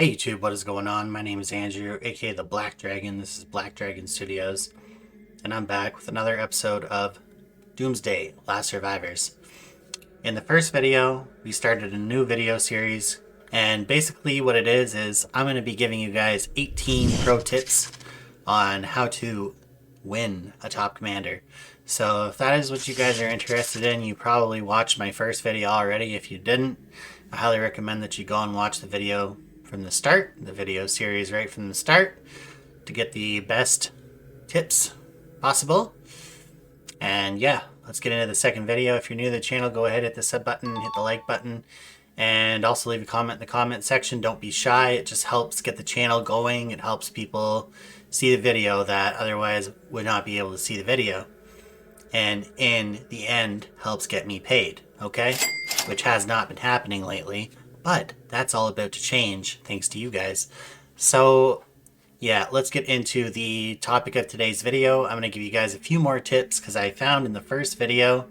Hey YouTube, what is going on? My name is Andrew, aka the Black Dragon. This is Black Dragon Studios, and I'm back with another episode of Doomsday Last Survivors. In the first video, we started a new video series, and basically what it is I'm going to be giving you guys 18 pro tips on how to win a top commander. So if that is what you guys are interested in, you probably watched my first video already. If you didn't, I highly recommend that you go and watch the video from the start, the video series right from the start, to get the best tips possible. And yeah, let's get into the second video. If you're new to the channel, go ahead, hit the sub button, hit the like button, and also leave a comment in the comment section. Don't be shy. It just helps get the channel going. It helps people see the video that otherwise would not be able to see the video. And in the end, helps get me paid, okay? Which has not been happening lately, but that's all about to change thanks to you guys. So yeah, let's get into the topic of today's video. I'm going to give you guys a few more tips because I found in the first video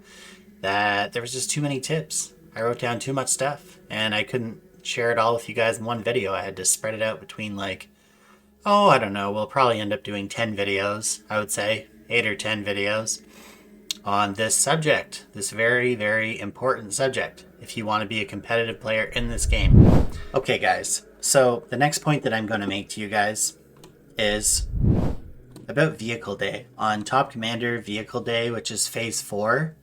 that there was just too many tips. I wrote down too much stuff and I couldn't share it all with you guys in one video. I had to spread it out between I don't know, we'll probably end up doing 10 videos, I would say, 8 or 10 videos on this subject, this very, very important subject, if you want to be a competitive player in this game. Okay, guys, so the next point that I'm going to make to you guys is about Vehicle Day. On Top Commander Vehicle Day, which is Phase 4,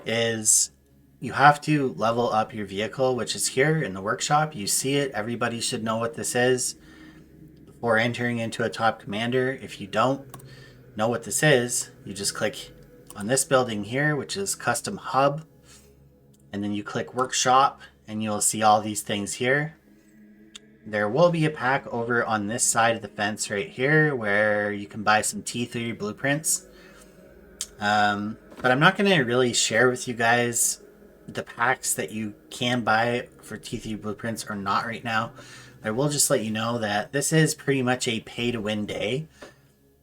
is you have to level up your vehicle, which is here in the workshop. You see it. Everybody should know what this is before entering into a Top Commander. If you don't know what this is, you just click on this building here, which is Custom Hub, and then you click Workshop, and you'll see all these things here. There will be a pack over on this side of the fence right here where you can buy some T3 blueprints. But I'm not going to really share with you guys the packs that you can buy for T3 blueprints or not right now. I will just let you know that this is pretty much a pay-to-win day,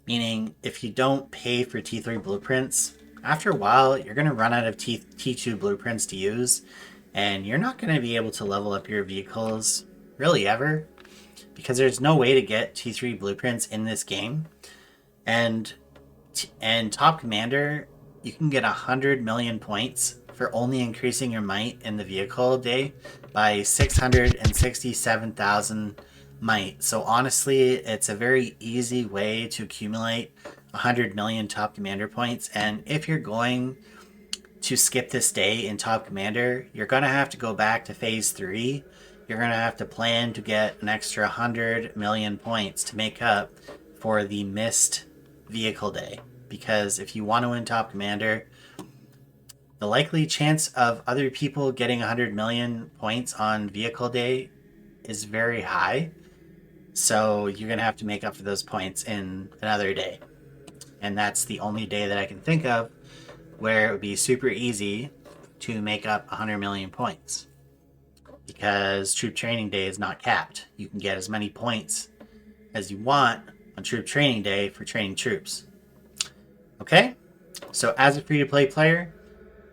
meaning if you don't pay for T3 blueprints, after a while, you're going to run out of T2 blueprints to use, and you're not going to be able to level up your vehicles really ever, because there's no way to get T3 blueprints in this game. And Top Commander, you can get 100 million points for only increasing your might in the vehicle day by 667,000 might. So honestly, it's a very easy way to accumulate 100 million Top Commander points. And if you're going to skip this day in Top Commander, you're going to have to go back to Phase 3. You're going to have to plan to get an extra 100 million points to make up for the missed Vehicle Day. Because if you want to win Top Commander, the likely chance of other people getting 100 million points on Vehicle Day is very high. So you're going to have to make up for those points in another day. And that's the only day that I can think of where it would be super easy to make up 100 million points. Because Troop Training Day is not capped. You can get as many points as you want on Troop Training Day for training troops. Okay? So as a free-to-play player,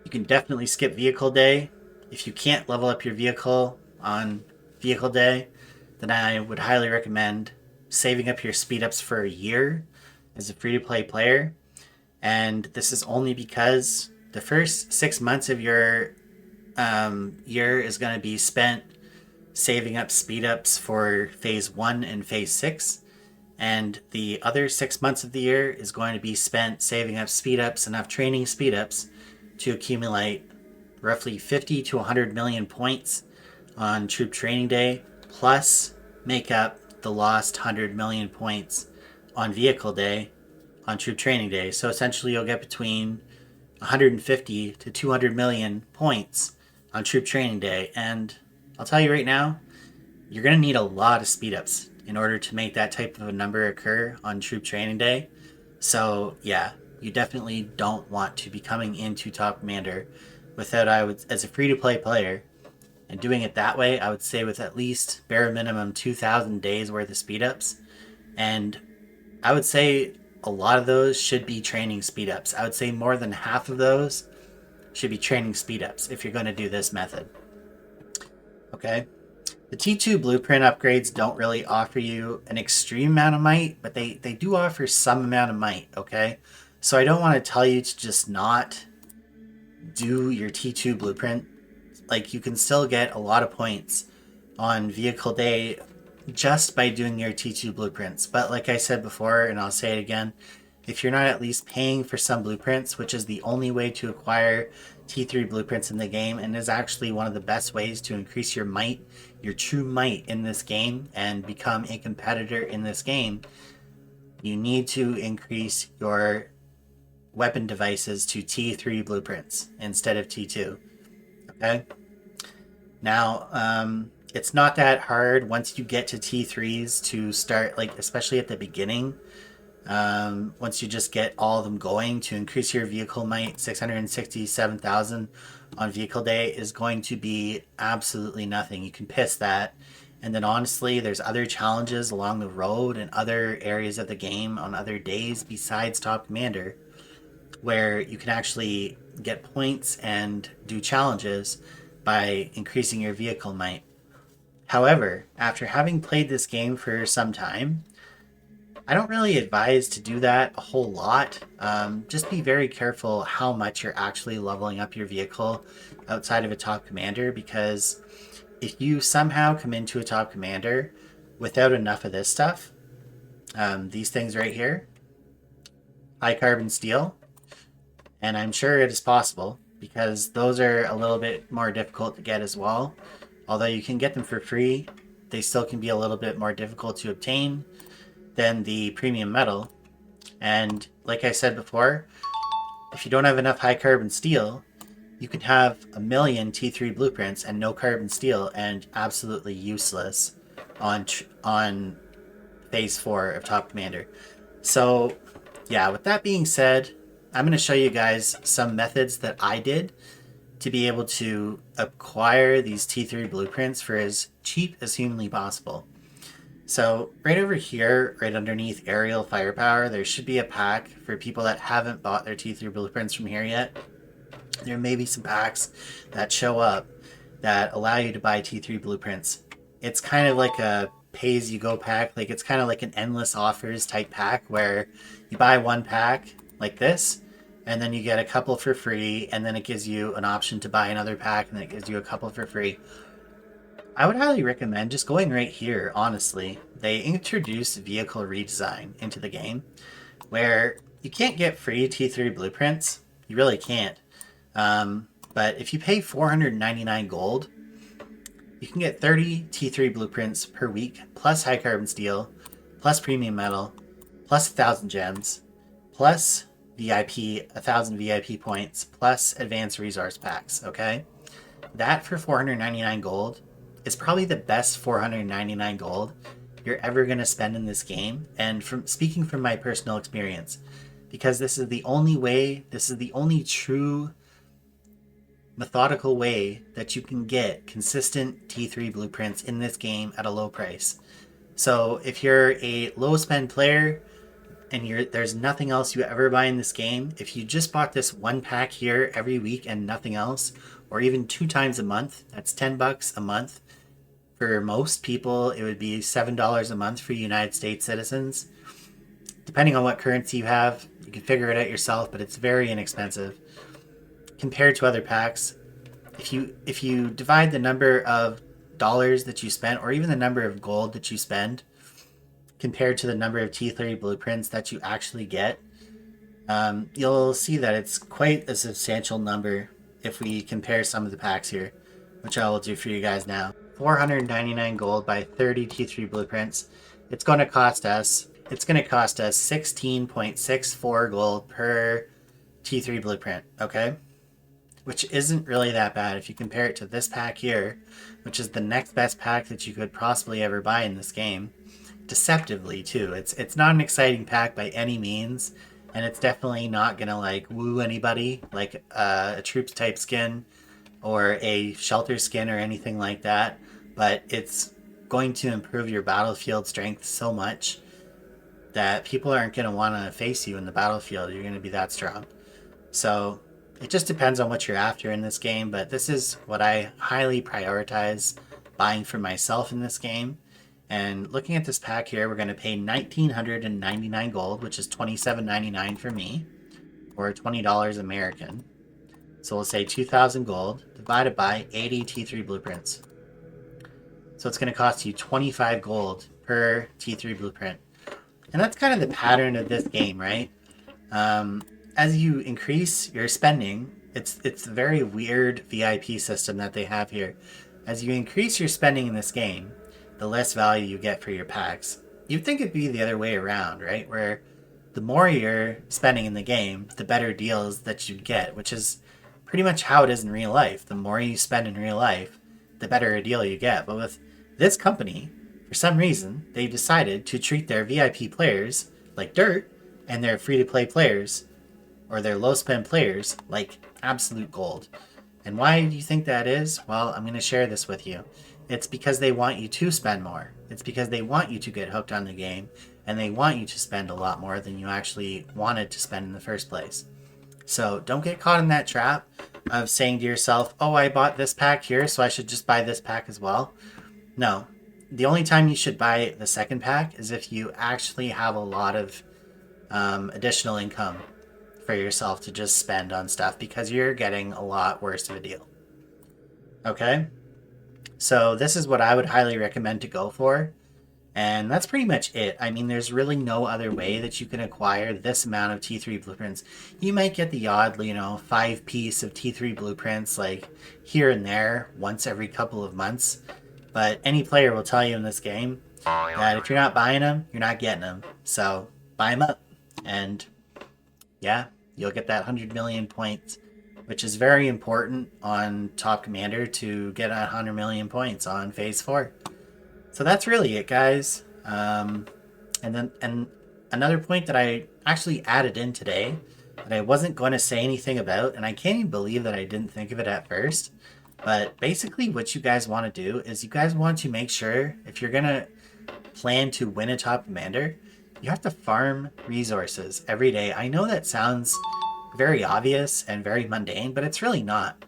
you can definitely skip Vehicle Day. If you can't level up your vehicle on Vehicle Day, then I would highly recommend saving up your speed ups for a year as a free-to-play player. And this is only because the first 6 months of your year is going to be spent saving up speed ups for Phase 1 and Phase 6. And the other 6 months of the year is going to be spent saving up speed ups, enough training speed ups to accumulate roughly 50 to 100 million points on Troop Training Day, plus make up the lost 100 million points on Vehicle Day on Troop Training Day. So essentially you'll get between 150 to 200 million points on Troop Training Day. And I'll tell you right now, you're going to need a lot of speed ups in order to make that type of a number occur on Troop Training Day. So yeah, you definitely don't want to be coming into Top Commander without, as a free-to-play player, and doing it that way, I would say with at least bare minimum 2,000 days worth of speed ups. And I would say a lot of those should be training speed ups. I would say more than half of those should be training speed ups if you're going to do this method. Okay? The T2 blueprint upgrades don't really offer you an extreme amount of might, but they do offer some amount of might, okay? So I don't want to tell you to just not do your T2 blueprint. Like, you can still get a lot of points on vehicle day just by doing your T2 blueprints. But like I said before, and I'll say it again, if you're not at least paying for some blueprints, which is the only way to acquire T3 blueprints in the game, and is actually one of the best ways to increase your might, your true might in this game, and become a competitor in this game, you need to increase your weapon devices to T3 blueprints instead of T2. Okay? Now, it's not that hard once you get to T3s to start, like, especially at the beginning. Once you just get all of them going, to increase your vehicle might, 667,000 on vehicle day is going to be absolutely nothing. You can piss that. And then honestly, there's other challenges along the road and other areas of the game on other days besides Top Commander where you can actually get points and do challenges by increasing your vehicle might. However, after having played this game for some time, I don't really advise to do that a whole lot. Just be very careful how much you're actually leveling up your vehicle outside of a top commander, because if you somehow come into a top commander without enough of this stuff, these things right here, high carbon steel, and I'm sure it is possible because those are a little bit more difficult to get as well. Although you can get them for free, they still can be a little bit more difficult to obtain than the premium metal. And like I said before, if you don't have enough high carbon steel, you can have a million T3 blueprints and no carbon steel and absolutely useless on phase 4 of Top Commander. So yeah, with that being said, I'm going to show you guys some methods that I did to be able to acquire these T3 blueprints for as cheap as humanly possible. So right over here, right underneath aerial firepower, there should be a pack for people that haven't bought their T3 blueprints from here yet. There may be some packs that show up that allow you to buy T3 blueprints. It's kind of like a pay-as-you-go pack. Like, it's kind of like an endless offers type pack where you buy one pack like this, and then you get a couple for free, and then it gives you an option to buy another pack, and then it gives you a couple for free. I would highly recommend just going right here, honestly. They introduced vehicle redesign into the game, where you can't get free T3 blueprints. You really can't. But if you pay 499 gold, you can get 30 T3 blueprints per week, plus high carbon steel, plus premium metal, plus 1,000 gems, plus VIP, 1,000 VIP points, plus advanced resource packs, okay? That for 499 gold is probably the best 499 gold you're ever going to spend in this game. And from speaking from my personal experience, because this is the only way, this is the only true methodical way that you can get consistent T3 blueprints in this game at a low price. So if you're a low spend player and there's nothing else you ever buy in this game, if you just bought this one pack here every week and nothing else, or even 2 times a month, that's $10 a month. For most people, it would be $7 a month for United States citizens. Depending on what currency you have, you can figure it out yourself, but it's very inexpensive compared to other packs. If you divide the number of dollars that you spent, or even the number of gold that you spend, compared to the number of T3 blueprints that you actually get, you'll see that it's quite a substantial number if we compare some of the packs here, which I will do for you guys now. 499 gold by 30 T3 blueprints. It's going to cost us 16.64 gold per T3 blueprint, okay? Which isn't really that bad if you compare it to this pack here, which is the next best pack that you could possibly ever buy in this game. Deceptively too. It's not an exciting pack by any means, and it's definitely not gonna like woo anybody like a troops type skin or a shelter skin or anything like that, but it's going to improve your battlefield strength so much that people aren't going to want to face you in the battlefield. You're going to be that strong. So it just depends on what you're after in this game, but this is what I highly prioritize buying for myself in this game. And looking at this pack here, we're going to pay 1,999 gold, which is $27.99 for me, or $20 American. So we'll say 2,000 gold divided by 80 T3 blueprints. So it's going to cost you 25 gold per T3 blueprint. And that's kind of the pattern of this game, right? As you increase your spending, it's a very weird VIP system that they have here. As you increase your spending in this game, the less value you get for your packs. You'd think it'd be the other way around, right? Where the more you're spending in the game, the better deals that you get, which is pretty much how it is in real life. The more you spend in real life, the better a deal you get. But with this company, for some reason, they decided to treat their VIP players like dirt and their free-to-play players, or their low-spend players, like absolute gold. And why do you think that is? Well, I'm going to share this with you. It's because they want you to spend more. It's because they want you to get hooked on the game, and they want you to spend a lot more than you actually wanted to spend in the first place. So don't get caught in that trap of saying to yourself, oh, I bought this pack here, so I should just buy this pack as well. No. The only time you should buy the second pack is if you actually have a lot of additional income for yourself to just spend on stuff, because you're getting a lot worse of a deal. Okay? So this is what I would highly recommend to go for. And that's pretty much it. I mean, there's really no other way that you can acquire this amount of T3 blueprints. You might get the odd, 5-piece of T3 blueprints, like here and there, once every couple of months. But any player will tell you in this game that if you're not buying them, you're not getting them. So buy them up. And yeah, you'll get that 100 million points, which is very important on Top Commander to get 100 million points on Phase 4. So that's really it, guys. And another point that I actually added in today that I wasn't going to say anything about, and I can't even believe that I didn't think of it at first. But basically what you guys want to do is you guys want to make sure, if you're going to plan to win a Top Commander, you have to farm resources every day. I know that sounds very obvious and very mundane, but it's really not.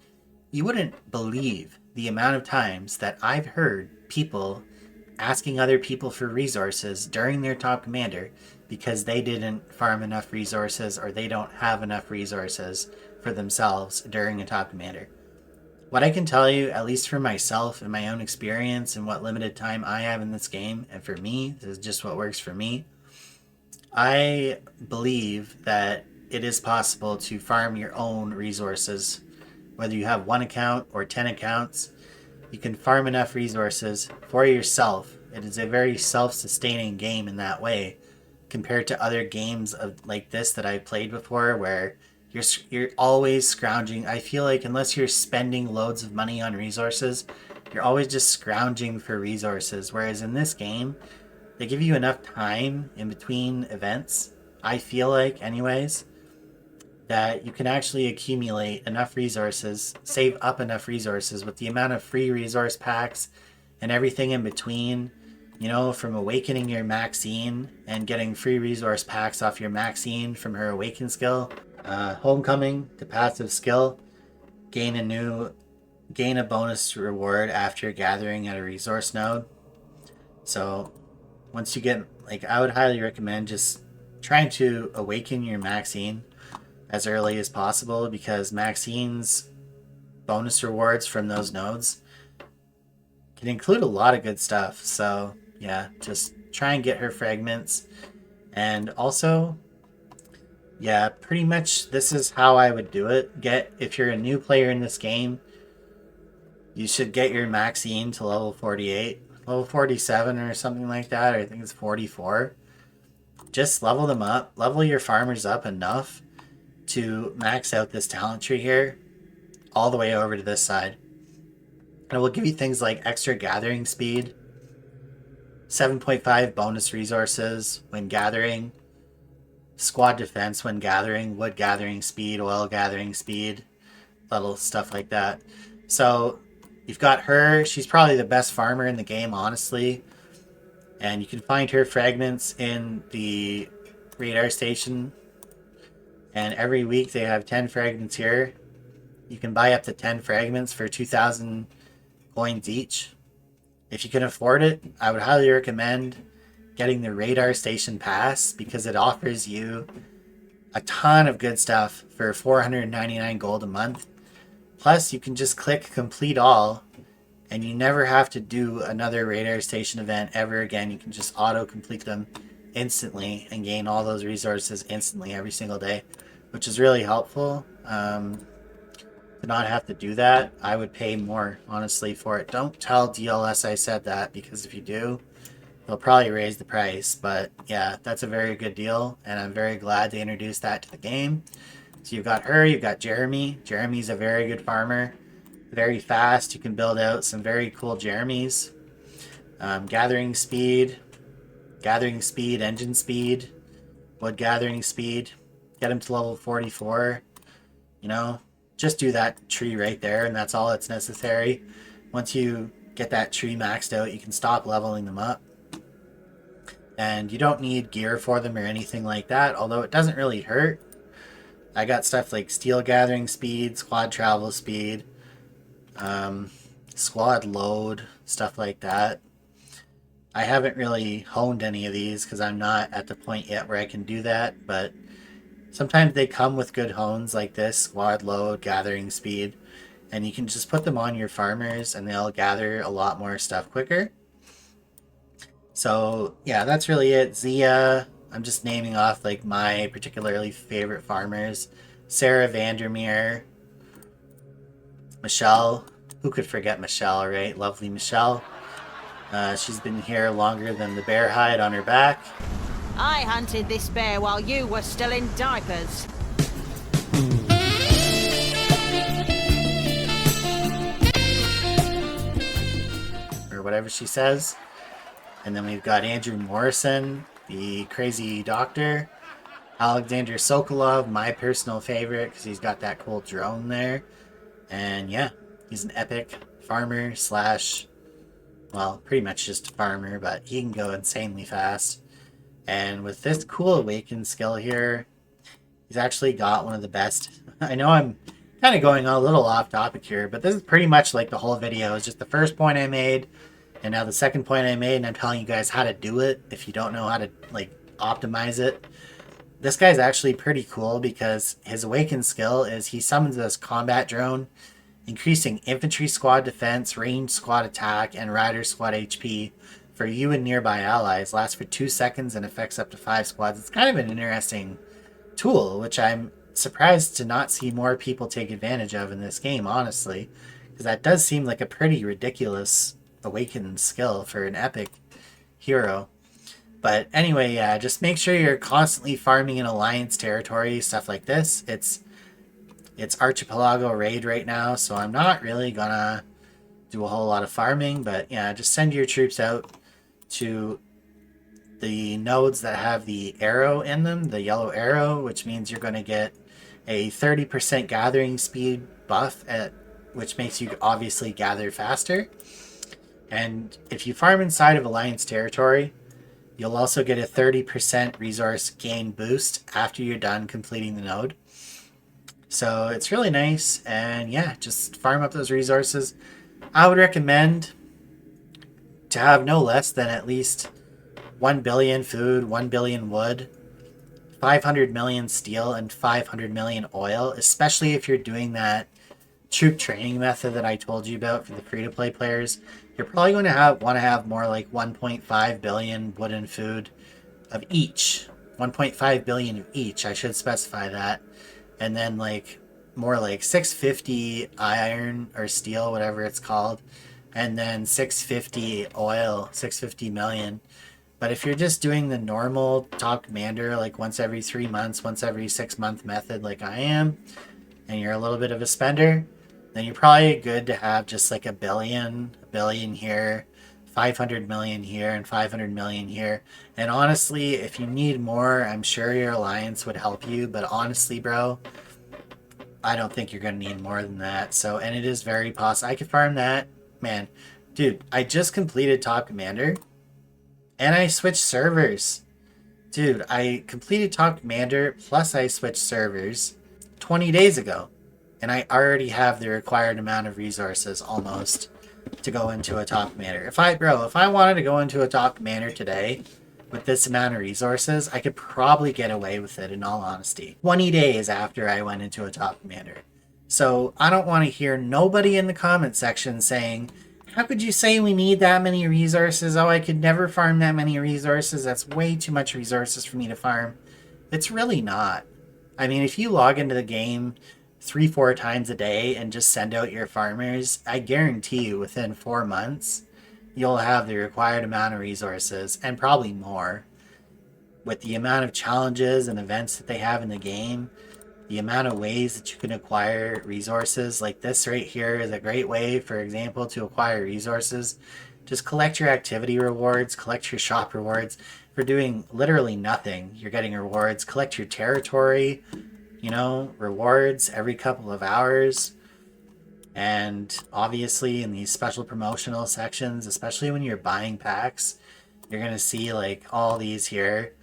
You wouldn't believe the amount of times that I've heard people asking other people for resources during their Top Commander because they didn't farm enough resources, or they don't have enough resources for themselves during a Top Commander. What I can tell you, at least for myself and my own experience and what limited time I have in this game, and for me, this is just what works for me, I believe that it is possible to farm your own resources. Whether you have 1 account or 10 accounts, you can farm enough resources for yourself. It is a very self-sustaining game in that way, compared to other games like this that I've played before, where you're always scrounging. I feel like unless you're spending loads of money on resources, you're always just scrounging for resources. Whereas in this game, they give you enough time in between events, I feel like anyways, that you can actually accumulate enough resources, save up enough resources with the amount of free resource packs and everything in between, from awakening your Maxine and getting free resource packs off your Maxine from her awaken skill, homecoming to passive skill, gain a bonus reward after gathering at a resource node. So once you get, I would highly recommend just trying to awaken your Maxine as early as possible, because Maxine's bonus rewards from those nodes can include a lot of good stuff. So yeah, just try and get her fragments. And also, yeah, pretty much this is how I would do it. If you're a new player in this game, you should get your Maxine to level 48, level 47 or something like that, or I think it's 44. Just level them up, level your farmers up enough to max out this talent tree here all the way over to this side. And it will give you things like extra gathering speed, 7.5 bonus resources when gathering, squad defense when gathering, wood gathering speed, oil gathering speed, little stuff like that. So you've got her. She's probably the best farmer in the game, honestly. And you can find her fragments in the radar station. And every week they have 10 fragments here. You can buy up to 10 fragments for 2,000 coins each. If you can afford it, I would highly recommend getting the Radar Station Pass because it offers you a ton of good stuff for 499 gold a month. Plus, you can just click complete all and you never have to do another Radar Station event ever again. You can just auto complete them instantly and gain all those resources instantly every single day, which is really helpful. To not have to do that, I would pay more, honestly, for it. Don't tell DLS I said that, because if you do, they'll probably raise the price. But yeah, that's a very good deal, and I'm very glad they introduced that to the game. So you've got her, you've got Jeremy. Jeremy's a very good farmer, very fast. You can build out some very cool Jeremies. Gathering speed, engine speed, wood gathering speed. Get him to level 44. You know, just do that tree right there, and that's all that's necessary. Once you get that tree maxed out, you can stop leveling them up. And you don't need gear for them or anything like that, although it doesn't really hurt. I got stuff like steel gathering speed, squad travel speed, squad load, stuff like that. I haven't really honed any of these because I'm not at the point yet where I can do that, but sometimes they come with good hones like this, squad load, gathering speed, and you can just put them on your farmers and they'll gather a lot more stuff quicker. So yeah, that's really it. Zia, I'm just naming off like my particularly favorite farmers. Sarah Vandermeer, Michelle, who could forget Michelle, right? Lovely Michelle. She's been here longer than the bear hide on her back. I hunted this bear while you were still in diapers. Or whatever she says. And then we've got Andrew Morrison, the crazy doctor. Alexander Sokolov, my personal favorite, because he's got that cool drone there. And yeah, he's an epic farmer slash, well, pretty much just a farmer, but he can go insanely fast. And with this cool awaken skill here, he's actually got one of the best. I know I'm kind of going a little off topic here, but this is pretty much like the whole video. It's just the first point I made, and now the second point I made, and I'm telling you guys how to do it if you don't know how to like optimize it. This guy's actually pretty cool because his awaken skill is he summons this combat drone, increasing infantry squad defense, ranged squad attack, and rider squad HP for you and nearby allies. Lasts for 2 seconds and affects up to 5 squads. It's kind of an interesting tool, which I'm surprised to not see more people take advantage of in this game, honestly, because that does seem like a pretty ridiculous awakened skill for an epic hero. But anyway, yeah, just make sure you're constantly farming in alliance territory, stuff like this. It's Archipelago raid right now, so I'm not really gonna do a whole lot of farming, but yeah, just send your troops out to the nodes that have the arrow in them, the yellow arrow, which means you're going to get a 30% gathering speed buff, which makes you obviously gather faster. And if you farm inside of Alliance territory, you'll also get a 30% resource gain boost after you're done completing the node. So it's really nice, and yeah, just farm up those resources. I would recommend to have no less than at least 1 billion food, 1 billion wood, 500 million steel, and 500 million oil, especially if you're doing that troop training method that I told you about for the free-to-play players. You're probably going to want to have more like 1.5 billion wood and food of each. 1.5 billion of each, I should specify that. And then like more like 650 iron or steel, whatever it's called, and then 650 oil, 650 million. But if you're just doing the normal top commander, like once every 3 months, once every 6 month method like I am, and you're a little bit of a spender, then you're probably good to have just like a billion here, 500 million here, and 500 million here. And honestly, if you need more, I'm sure your alliance would help you, but honestly, bro, I don't think you're going to need more than that. So, and it is very possible. I could farm that. Man, dude, I just completed Top Commander and I switched servers. Dude, I completed Top Commander plus I switched servers 20 days ago. And I already have the required amount of resources almost. to go into a top commander. If I wanted to go into a top commander today with this amount of resources, I could probably get away with it, in all honesty. 20 days after I went into a top commander. So I don't want to hear nobody in the comment section saying, how could you say we need that many resources? Oh, I could never farm that many resources. That's way too much resources for me to farm. It's really not. I mean, if you log into the game 3-4 times a day and just send out your farmers, I guarantee you within 4 months, you'll have the required amount of resources, and probably more. With the amount of challenges and events that they have in the game, the amount of ways that you can acquire resources, like this right here is a great way, for example, to acquire resources. Just collect your activity rewards, collect your shop rewards. For doing literally nothing, you're getting rewards. Collect your territory, you know, rewards every couple of hours. And obviously in these special promotional sections, especially when you're buying packs, you're going to see like all these here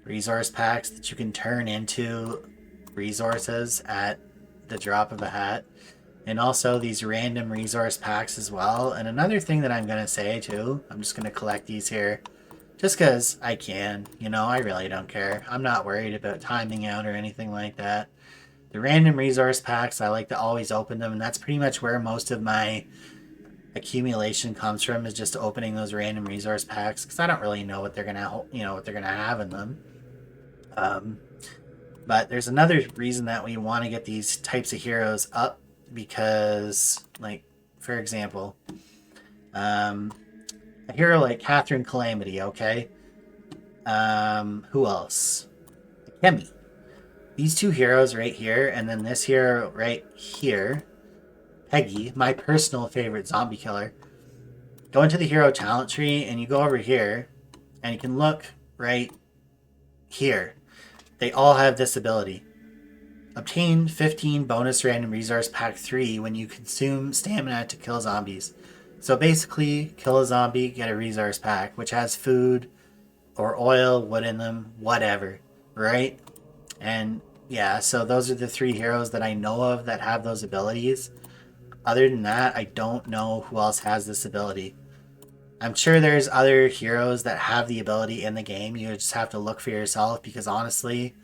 resource packs that you can turn into resources at the drop of a hat, and also these random resource packs as well. And another thing that I'm going to say too, I'm just going to collect these here just because I can, you know, I really don't care. I'm not worried about timing out or anything like that. The random resource packs, I like to always open them, and that's pretty much where most of my accumulation comes from, is just opening those random resource packs, because I don't really know what they're gonna, you know, what they're gonna have in them. But there's another reason that we want to get these types of heroes up, because, like, for example, a hero like Catherine Calamity, okay? Who else? Kemi. These two heroes right here, and then this hero right here, Peggy, my personal favorite zombie killer. Go into the hero talent tree, and you go over here, and you can look right here. They all have this ability. Obtain 15 bonus random resource pack 3 when you consume stamina to kill zombies. So basically, kill a zombie, get a resource pack, which has food or oil, wood in them, whatever, right? And yeah, so those are the 3 heroes that I know of that have those abilities. Other than that, I don't know who else has this ability. I'm sure there's other heroes that have the ability in the game. You just have to look for yourself, because honestly,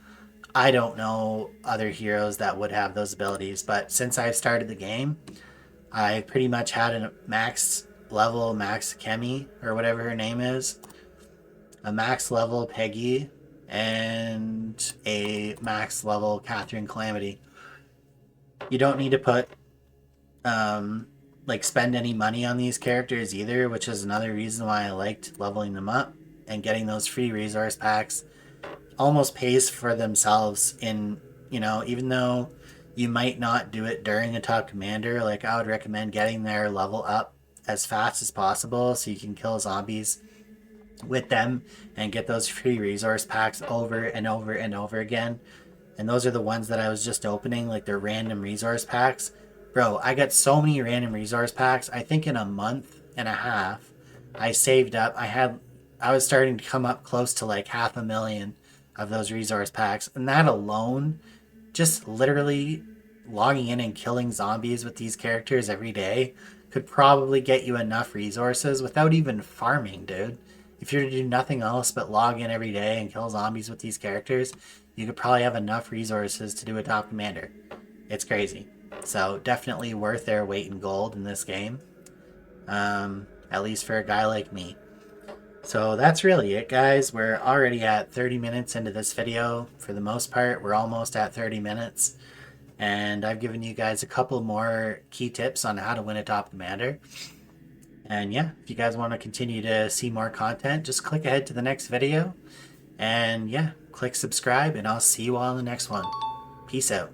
I don't know other heroes that would have those abilities. But since I've started the game, I pretty much had a max level Max Kemi, or whatever her name is, a max level Peggy, and a max level Catherine Calamity. You don't need to put like spend any money on these characters either, which is another reason why I liked leveling them up, and getting those free resource packs almost pays for themselves. In, you know, even though you might not do it during a top commander, like I would recommend getting their level up as fast as possible so you can kill zombies with them and get those free resource packs over and over and over again. And those are the ones that I was just opening, like their random resource packs. Bro, I got so many random resource packs. I think in a month and a half, I saved up. I was starting to come up close to like 500,000 of those resource packs. And that alone, just literally logging in and killing zombies with these characters every day, could probably get you enough resources without even farming, dude. If you're to do nothing else but log in every day and kill zombies with these characters, you could probably have enough resources to do a top commander. It's crazy. So definitely worth their weight in gold in this game. At least for a guy like me. So that's really it, guys. We're already at 30 minutes into this video. For the most part, we're almost at 30 minutes. And I've given you guys a couple more key tips on how to win a top commander. And yeah, if you guys want to continue to see more content, just click ahead to the next video. And yeah, click subscribe, and I'll see you all in the next one. Peace out.